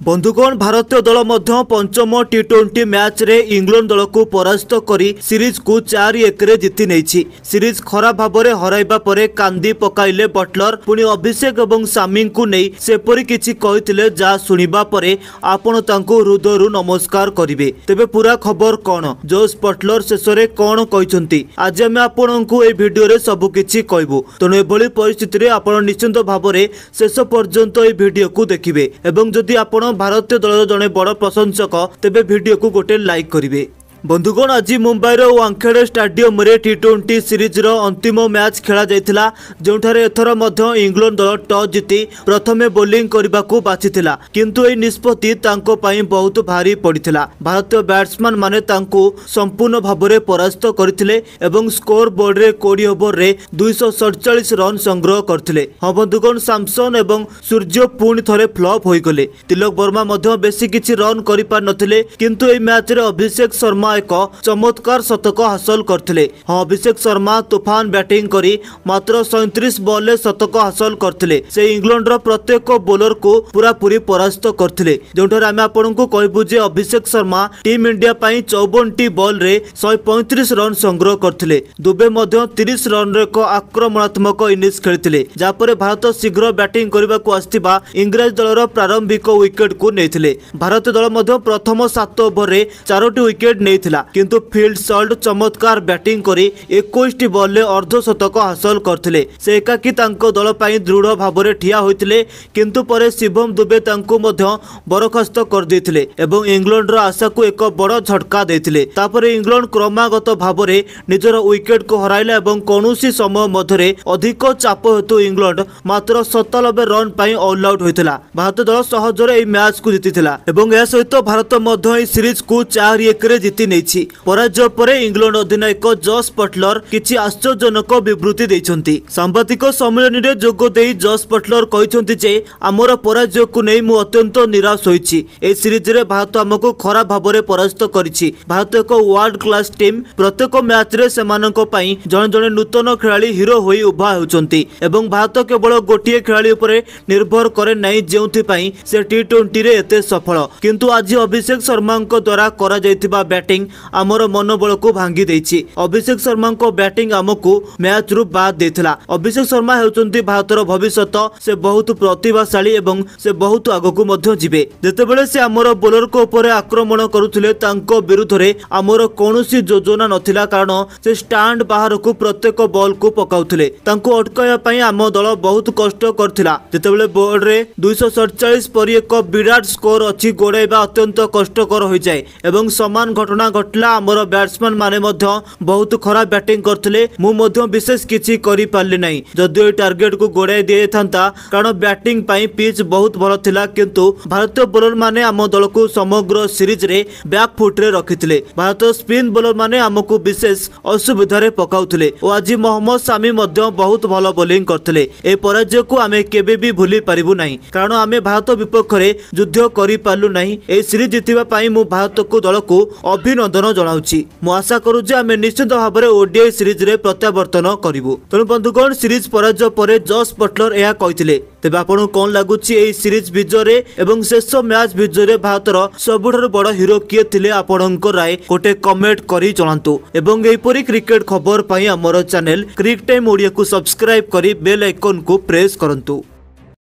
बंधुगण भारतीय दल पंचम टी20 मैच रे इंग्लैंड दल को परास्त करी सीरीज को 4-1 रे जीति नहीं। सीरीज खराब भाव में हराइबा परे कांदी पकाइले बटलर पुणी अभिषेक और सामी को नहीं सेपरी किछि कहिथिले जा सुनिबा परे आपण तांको हृदयरु नमस्कार करिवे। तेबे पूरा खबर कौन जोस बटलर शेष में कौन कहते आज आम आपको ये भिडियो रे सब किछि कहबू। तेणु एभली परिस्थिति रे आपण निश्चित भाव में शेष पर्यंत ये भिडियो को देखिए एवं जदि आपण भारतीय दल जड़े बड़ प्रशंसक तेबे भिडियो को गोटे लाइक करिवे। बंधुगण आज मुंबईर वानखेड़े स्टाडियम रे टी20 सीरीज रो अंतिम मैच खेला जाइथिला जोठारे एथर इंग्लैंड दल टॉस जीति प्रथमे बोलिंग करने को बाछिथिला किंतु ए निष्पत्ति तांको पई बहुत भारी पड़िथिला। भारतीय बैट्समैन माने तांको संपूर्ण भाव में परास्त करथिले एवं स्कोर बोर्ड रे 20 ओवर रे 247 रन संग्रह करथिले। हाँ बंधुगण सैमसन एवं सूर्य पुणी थरे फ्लॉप होई गले। तिलक वर्मा मध्य बेसी किछि रन करि पार नथिले किंतु ए मैच रे अभिषेक शर्मा एक चमत्कार शतक हासिल करथिले। हाँ अभिषेक शर्मा तूफान बैटिंग करी मात्र 37 बॉल में शतक हासिल करथिले। से इंग्लैंड रो प्रत्येक बॉलर को पूरा पूरी परास्त करथिले। जोठारे आमे आपनको कहबू जे अभिषेक शर्मा टीम इंडिया पई 54 बॉल रे 135 रन संग्रह करथिले। दुबे मध्य 30 रन रे एक आक्रमणात्मक इनिंग्स खेलिथिले जापरे भारत शीघ्र बैटिंग करबा को आस्थिबा इंग्लैंड दलर प्रारंभिक विकेट को नेथिले। भारतीय दल मध्य प्रथम 7 ओवर रे 4टी विकेट नै किंतु फील्ड सल्ट चमत्कार बैटिंग करी 21 बॉल में अर्धशतक हासिल करथिले। से एकाकी तांको दल पई दृढ़ भाव में ठिया होइथिले किंतु परे शिवम दुबे तांको मध्य बरखास्त कर देथिले एवं इंग्लैंड रो आशा को एक बड़ झटका देथिले। तापरे इंग्लैंड क्रमागत भाव में निजर विकेट को हराइला एवं कौनसी समय मध्य अधिक चाप हेतु इंग्लैंड मात्र 97 रन पई ऑल आउट होइथिला। भारतीय दल सहजरे এই मैच को जीतिथिला एवं या सहित भारत मध्य এই सीरीज को 4-1 रे जीति नहीं। पराजय परे इंग्लैंड अधिनायक जॉस बटलर किछि आश्चर्यजनक विवृत्ति देइछन्ति। सांबादिक सम्मेलन रे जोग देई जॉस बटलर कहिछन्ति जे आमर पराजय को नै मु अत्यंत निराश होइछि। ए सीरीज रे भारत हमको खराब भाव में परास्त करिछि। भारत एक वर्ल्ड क्लास टीम प्रत्येक मैच रे सेमानक पई जण जण नूतन खेलाड़ी हिरो होई उभा होउछन्ति एवं भारत केवल गोटिए खेलाड़ी उपरे निर्भर करे नै जेउथि पई से टी20 रे एते सफल। किंतु आज अभिषेक शर्मा द्वारा करा जायतिबा बैटिंग आमर मनोबल को भांगी देछि। अभिषेक शर्मा को बैटिंग आमको मैच रु बाद देथिला। अभिषेक शर्मा हेउचंती भारतर भविष्यत। से बहुत प्रतिभाशाली एवं से बहुत आगकू मध्य जिबे। जेतेबेले से आमर बोलर को ऊपर आक्रमण करुथिले तांको विरुद्ध रे आमर कोनोसी योजना नथिला कारण से स्टैंड बाहर को प्रत्येक बॉल को पकाउथिले। तांको अटकाया पई आम दल बहुत कष्ट करथिला। जेतेबेले बोर्ड रे 247 परि एक विराट स्कोर अछि गोड़ाइबा अत्यंत कष्टकर होई जाय एवं समान घटना घटला। आमर बैट्समैन माने मध्य बहुत खराब बैटिंग करथिले। मु मध्य विशेष किछि करि पारले नै जदियो टार्गेट को गोड़ाई दिए थांता कारण बैटिंग पई पिच बहुत भलो थिला किंतु भारतीय बॉलर माने आम दल को समग्र सीरीज रे बैक फुट रे रखिथिले। भारत स्पिन बॉलर माने हमकु विशेष असुविधा रे पकाउथिले ओ आज मोहम्मद सामी मध्य बहुत भलो बॉलिंग करथिले। ए पराजय को आमे केबे भी भूली पारिबु नै कारण आमे भारत विपक्ष रे युद्ध करि पारलु नै। ए सीरीज जितिबा पई मु भारत को दल को अभिनंदन जनाउछि। मु आशा करू जे आमे निश्चित भाव में ओडीआई सीरीज रे प्रत्यावर्तन करिवु। तेणु बंधुगण सीरीज पराजय परे जॉस बटलर यह कहिथिले। तेबे आपन कोन लागुछि एई सीरीज विजय रे एवं शेष मैच विजय रे भारतर सबुठारु बड़ हीरो किए थिले आपनक राय गोटे कमेंट करी जणांतु एवं एपरी क्रिकेट खबर पई हमर चैनल क्रिक टाइम ओडिया को सब्सक्राइब करी बेल आइकन को प्रेस करंतु।